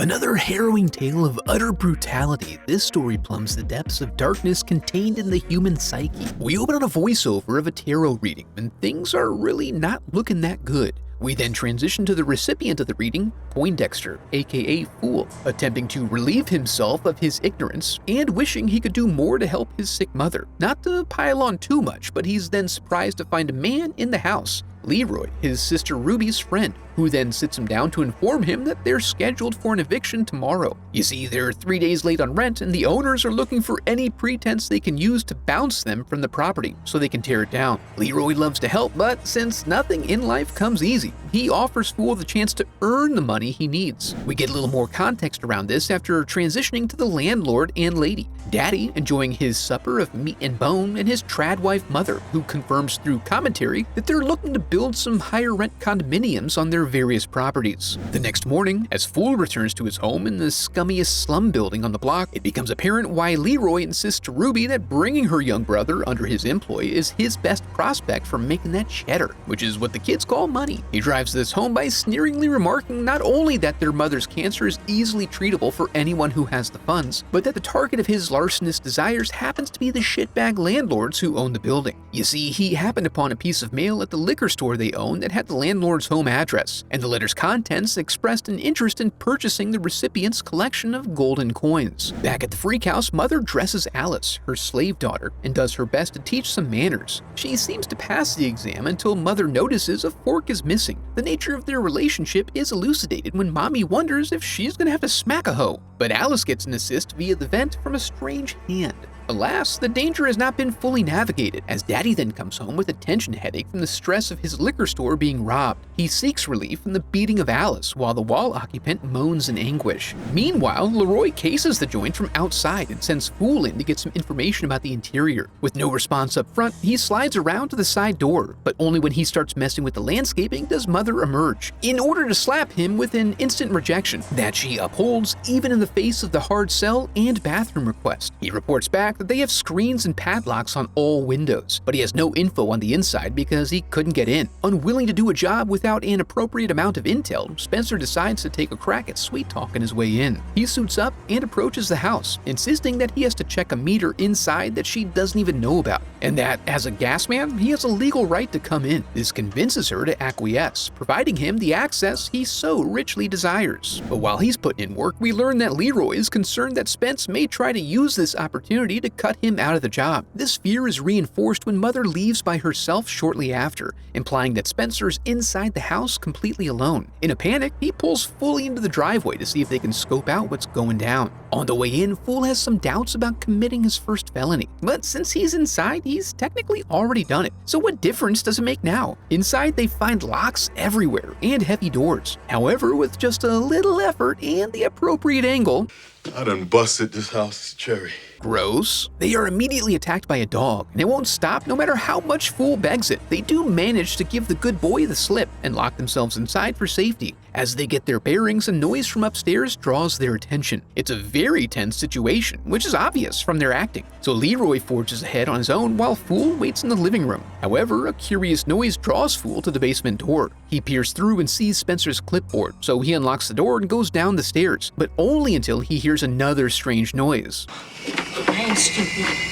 Another harrowing tale of utter brutality, this story plumbs the depths of darkness contained in the human psyche. We open on a voiceover of a tarot reading, and things are really not looking that good. We then transition to the recipient of the reading, Poindexter, aka Fool, attempting to relieve himself of his ignorance and wishing he could do more to help his sick mother. Not to pile on too much, but he's then surprised to find a man in the house, Leroy, his sister Ruby's friend, who then sits him down to inform him that they're scheduled for an eviction tomorrow. You see, they're 3 days late on rent, and the owners are looking for any pretense they can use to bounce them from the property so they can tear it down. Leroy loves to help, but since nothing in life comes easy, he offers Fool the chance to earn the money he needs. We get a little more context around this after transitioning to the landlord and lady, Daddy enjoying his supper of meat and bone, and his trad wife mother, who confirms through commentary that they're looking to build some higher rent condominiums on their various properties. The next morning, as Fool returns to his home in the scummiest slum building on the block, it becomes apparent why Leroy insists to Ruby that bringing her young brother under his employ is his best prospect for making that cheddar, which is what the kids call money. He drives this home by sneeringly remarking not only that their mother's cancer is easily treatable for anyone who has the funds, but that the target of his larcenous desires happens to be the shitbag landlords who own the building. You see, he happened upon a piece of mail at the liquor store they own that had the landlord's home address, and the letter's contents expressed an interest in purchasing the recipient's collection of golden coins. Back at the freak house, Mother dresses Alice, her slave daughter, and does her best to teach some manners. She seems to pass the exam until Mother notices a fork is missing. The nature of their relationship is elucidated when Mommy wonders if she's gonna have to smack a hoe, but Alice gets an assist via the vent from a strange hand. Alas, the danger has not been fully navigated, as Daddy then comes home with a tension headache from the stress of his liquor store being robbed. He seeks relief from the beating of Alice, while the wall occupant moans in anguish. Meanwhile, Leroy cases the joint from outside and sends Fool in to get some information about the interior. With no response up front, he slides around to the side door, but only when he starts messing with the landscaping does Mother emerge, in order to slap him with an instant rejection that she upholds even in the face of the hard sell and bathroom request. He reports back that they have screens and padlocks on all windows, but he has no info on the inside because he couldn't get in. Unwilling to do a job without an appropriate amount of intel, Spencer decides to take a crack at sweet-talking his way in. He suits up and approaches the house, insisting that he has to check a meter inside that she doesn't even know about, and that, as a gas man, he has a legal right to come in. This convinces her to acquiesce, providing him the access he so richly desires. But while he's putting in work, we learn that Leroy is concerned that Spence may try to use this opportunity to cut him out of the job. This fear is reinforced when Mother leaves by herself shortly after, implying that Spencer's inside the house completely alone. In a panic, he pulls fully into the driveway to see if they can scope out what's going down. On the way in, Fool has some doubts about committing his first felony, but since he's inside, he's technically already done it. So what difference does it make now? Inside, they find locks everywhere and heavy doors. However, with just a little effort and the appropriate angle, I done busted this house, Cherry. Gross. They are immediately attacked by a dog, and it won't stop no matter how much Fool begs it. They do manage to give the good boy the slip and lock themselves inside for safety. As they get their bearings, a noise from upstairs draws their attention. It's a very tense situation, which is obvious from their acting. So Leroy forges ahead on his own while Fool waits in the living room. However, a curious noise draws Fool to the basement door. He peers through and sees Spencer's clipboard, so he unlocks the door and goes down the stairs, but only until he hears another strange noise.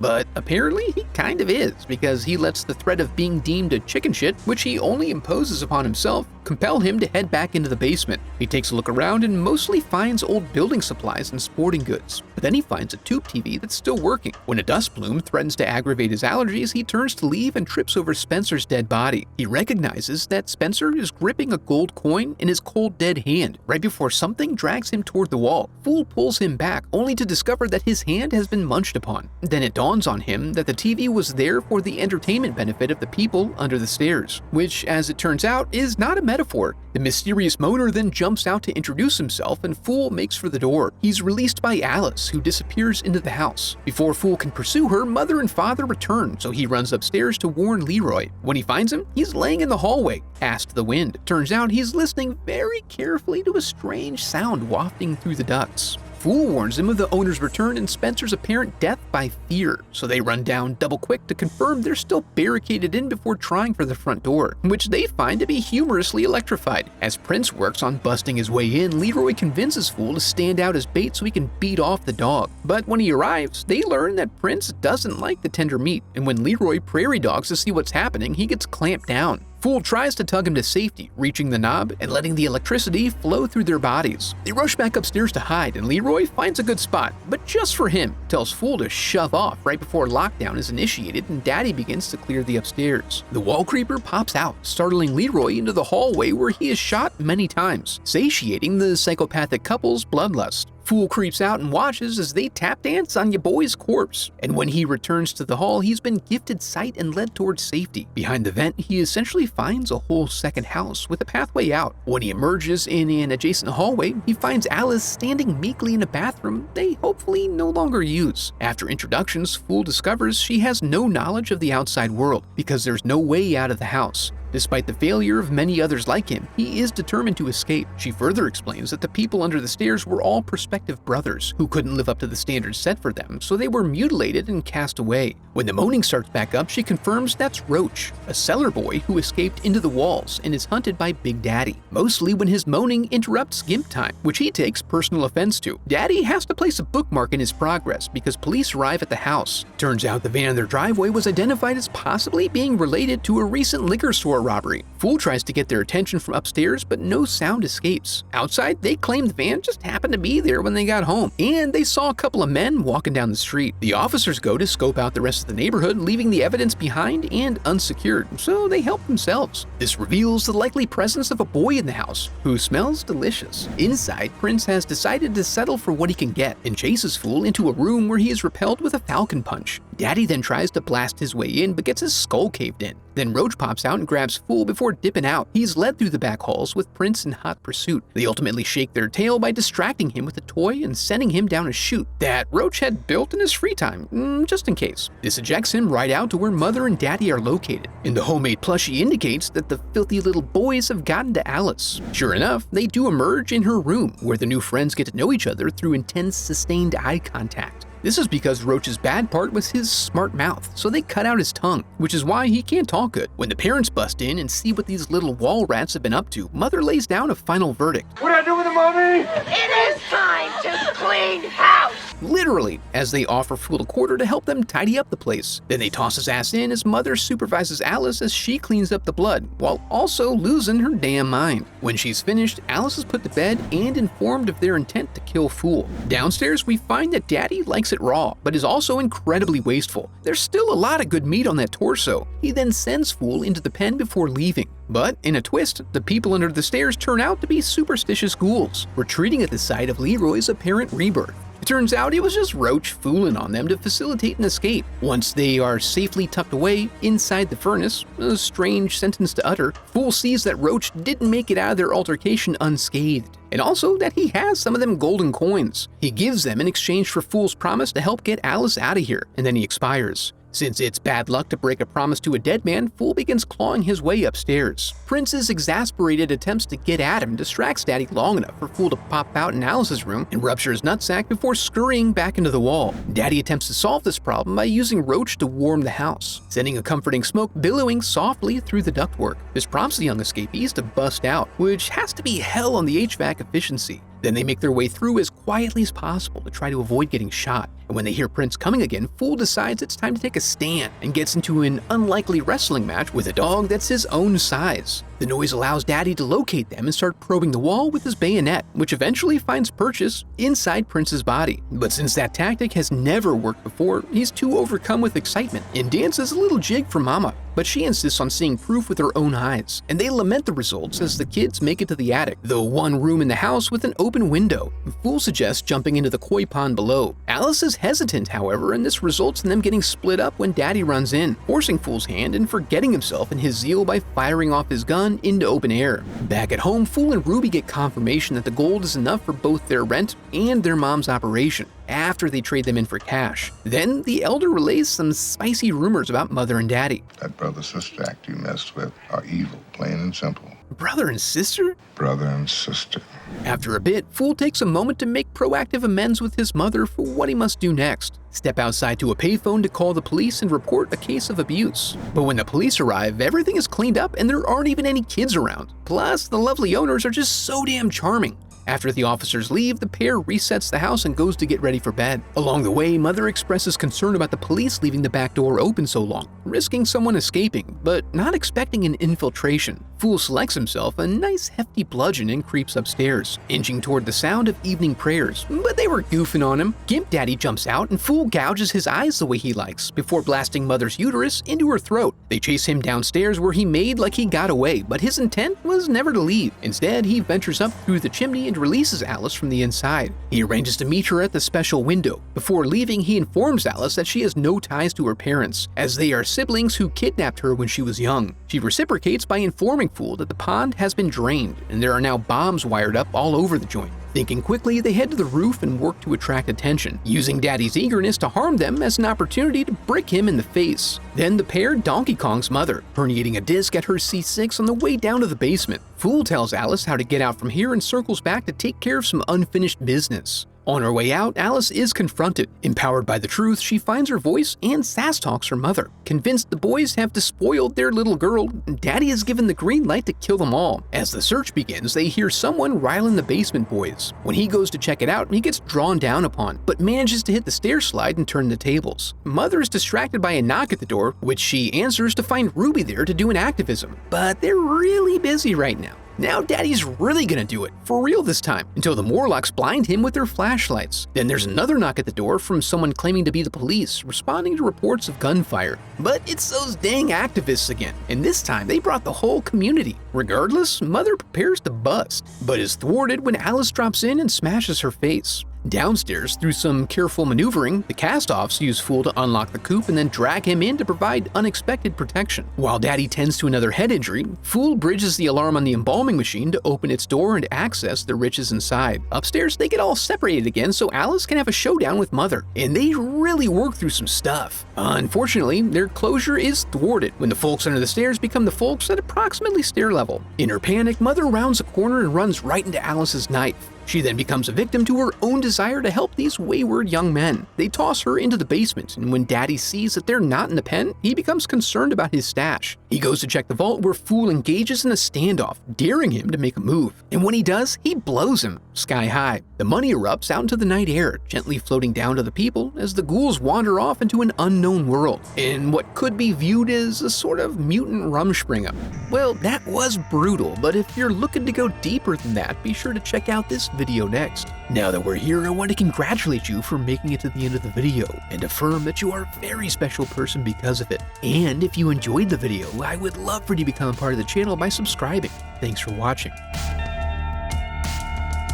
But apparently he kind of is, because he lets the threat of being deemed a chicken shit, which he only imposes upon himself, compel him to head back into the basement. He takes a look around and mostly finds old building supplies and sporting goods. But then he finds a tube TV that's still working. When a dust plume threatens to aggravate his allergies, he turns to leave and trips over Spencer's dead body. He recognizes that Spencer is gripping a gold coin in his cold dead hand, right before something drags him toward the wall. Fool pulls him back, only to discover that his hand has been munched upon. Then it dawns on him that the TV was there for the entertainment benefit of the people under the stairs, which, as it turns out, is not a metaphor. The mysterious moaner then jumps out to introduce himself, and Fool makes for the door. He's released by Alice, who disappears into the house. Before Fool can pursue her, Mother and Father return, so he runs upstairs to warn Leroy. When he finds him, he's laying in the hallway, ass to the wind. Turns out he's listening very carefully to a strange sound wafting through the ducts. Fool warns them of the owner's return and Spencer's apparent death by fear, so they run down double quick to confirm they're still barricaded in before trying for the front door, which they find to be humorously electrified. As Prince works on busting his way in, Leroy convinces Fool to stand out as bait so he can beat off the dog. But when he arrives, they learn that Prince doesn't like the tender meat, and when Leroy prairie dogs to see what's happening, he gets clamped down. Fool tries to tug him to safety, reaching the knob and letting the electricity flow through their bodies. They rush back upstairs to hide, and Leroy finds a good spot, but just for him, tells Fool to shove off right before lockdown is initiated and Daddy begins to clear the upstairs. The wall creeper pops out, startling Leroy into the hallway where he is shot many times, satiating the psychopathic couple's bloodlust. Fool creeps out and watches as they tap dance on your boy's corpse, and when he returns to the hall, he's been gifted sight and led towards safety. Behind the vent, he essentially finds a whole second house with a pathway out. When he emerges in an adjacent hallway, he finds Alice standing meekly in a bathroom they hopefully no longer use. After introductions, Fool discovers she has no knowledge of the outside world because there's no way out of the house. Despite the failure of many others like him, he is determined to escape. She further explains that the people under the stairs were all prospective brothers who couldn't live up to the standards set for them, so they were mutilated and cast away. When the moaning starts back up, she confirms that's Roach, a cellar boy who escaped into the walls and is hunted by Big Daddy, mostly when his moaning interrupts Gimp time, which he takes personal offense to. Daddy has to place a bookmark in his progress because police arrive at the house. Turns out the van in their driveway was identified as possibly being related to a recent liquor store robbery. Fool tries to get their attention from upstairs, but no sound escapes. Outside, they claim the van just happened to be there when they got home, and they saw a couple of men walking down the street. The officers go to scope out the rest of the neighborhood, leaving the evidence behind and unsecured, so they help themselves. This reveals the likely presence of a boy in the house, who smells delicious. Inside, Prince has decided to settle for what he can get, and chases Fool into a room where he is repelled with a falcon punch. Daddy then tries to blast his way in, but gets his skull caved in. Then Roach pops out and grabs Fool before dipping out. He's led through the back halls with Prince in hot pursuit. They ultimately shake their tail by distracting him with a toy and sending him down a chute that Roach had built in his free time, just in case. This ejects him right out to where Mother and Daddy are located, and the homemade plushie indicates that the filthy little boys have gotten to Alice. Sure enough, they do emerge in her room, where the new friends get to know each other through intense, sustained eye contact. This is because Roach's bad part was his smart mouth, so they cut out his tongue, which is why he can't talk good. When the parents bust in and see what these little wall rats have been up to, Mother lays down a final verdict. What do I do with the money? It is time to clean house! Literally, as they offer Fool a quarter to help them tidy up the place. Then they toss his ass in as Mother supervises Alice as she cleans up the blood, while also losing her damn mind. When she's finished, Alice is put to bed and informed of their intent to kill Fool. Downstairs, we find that Daddy likes it raw, but is also incredibly wasteful. There's still a lot of good meat on that torso. He then sends Fool into the pen before leaving. But in a twist, the people under the stairs turn out to be superstitious ghouls, retreating at the sight of Leroy's apparent rebirth. It turns out it was just Roach fooling on them to facilitate an escape. Once they are safely tucked away inside the furnace, a strange sentence to utter, Fool sees that Roach didn't make it out of their altercation unscathed, and also that he has some of them golden coins. He gives them in exchange for Fool's promise to help get Alice out of here, and then he expires. Since it's bad luck to break a promise to a dead man, Fool begins clawing his way upstairs. Prince's exasperated attempts to get at him distracts Daddy long enough for Fool to pop out in Alice's room and rupture his nutsack before scurrying back into the wall. Daddy attempts to solve this problem by using Roach to warm the house, sending a comforting smoke billowing softly through the ductwork. This prompts the young escapees to bust out, which has to be hell on the HVAC efficiency. Then they make their way through as quietly as possible to try to avoid getting shot. And when they hear Prince coming again, Fool decides it's time to take a stand and gets into an unlikely wrestling match with a dog that's his own size. The noise allows Daddy to locate them and start probing the wall with his bayonet, which eventually finds purchase inside Prince's body. But since that tactic has never worked before, he's too overcome with excitement and dances a little jig for Mama. But she insists on seeing proof with her own eyes, and they lament the results as the kids make it to the attic, the one room in the house with an open window. Fool suggests jumping into the koi pond below. Alice is hesitant, however, and this results in them getting split up when Daddy runs in, forcing Fool's hand and forgetting himself in his zeal by firing off his gun into open air. Back at home, Fool and Ruby get confirmation that the gold is enough for both their rent and their mom's operation, after they trade them in for cash. Then the elder relays some spicy rumors about Mother and Daddy. That brother sister act you messed with are evil, plain and simple. Brother and sister? Brother and sister. After a bit, Fool takes a moment to make proactive amends with his mother for what he must do next. Step outside to a payphone to call the police and report a case of abuse. But when the police arrive, everything is cleaned up and there aren't even any kids around. Plus, the lovely owners are just so damn charming. After the officers leave, the pair resets the house and goes to get ready for bed. Along the way, Mother expresses concern about the police leaving the back door open so long, risking someone escaping, but not expecting an infiltration. Fool selects himself a nice hefty bludgeon and creeps upstairs, inching toward the sound of evening prayers, but they were goofing on him. Gimp Daddy jumps out and Fool gouges his eyes the way he likes, before blasting Mother's uterus into her throat. They chase him downstairs where he made like he got away, but his intent was never to leave. Instead, he ventures up through the chimney and releases Alice from the inside. He arranges to meet her at the special window. Before leaving, he informs Alice that she has no ties to her parents, as they are siblings who kidnapped her when she was young. She reciprocates by informing Fool that the pond has been drained and there are now bombs wired up all over the joint. Thinking quickly, they head to the roof and work to attract attention, using Daddy's eagerness to harm them as an opportunity to brick him in the face. Then the pair Donkey Kong's Mother, herniating a disc at her C6 on the way down to the basement. Fool tells Alice how to get out from here and circles back to take care of some unfinished business. On her way out, Alice is confronted. Empowered by the truth, she finds her voice and sass-talks her mother. Convinced the boys have despoiled their little girl, Daddy has given the green light to kill them all. As the search begins, they hear someone riling the basement boys. When he goes to check it out, he gets drawn down upon, but manages to hit the stair slide and turn the tables. Mother is distracted by a knock at the door, which she answers to find Ruby there to do an activism. But they're really busy right now. Now Daddy's really gonna do it, for real this time, until the Morlocks blind him with their flashlights. Then there's another knock at the door from someone claiming to be the police, responding to reports of gunfire. But it's those dang activists again, and this time they brought the whole community. Regardless, Mother prepares to bust, but is thwarted when Alice drops in and smashes her face. Downstairs, through some careful maneuvering, the cast-offs use Fool to unlock the coop and then drag him in to provide unexpected protection. While Daddy tends to another head injury, Fool bridges the alarm on the embalming machine to open its door and access the riches inside. Upstairs, they get all separated again so Alice can have a showdown with Mother, and they really work through some stuff. Unfortunately, their closure is thwarted when the folks under the stairs become the folks at approximately stair level. In her panic, Mother rounds a corner and runs right into Alice's knife. She then becomes a victim to her own desire to help these wayward young men. They toss her into the basement, and when Daddy sees that they're not in the pen, he becomes concerned about his stash. He goes to check the vault where Fool engages in a standoff, daring him to make a move. And when he does, he blows him sky high. The money erupts out into the night air, gently floating down to the people as the ghouls wander off into an unknown world, in what could be viewed as a sort of mutant Rumspringa. Well, that was brutal, but if you're looking to go deeper than that, be sure to check out this video next. Now that we're here, I want to congratulate you for making it to the end of the video and affirm that you are a very special person because of it. And if you enjoyed the video, I would love for you to become a part of the channel by subscribing. Thanks for watching.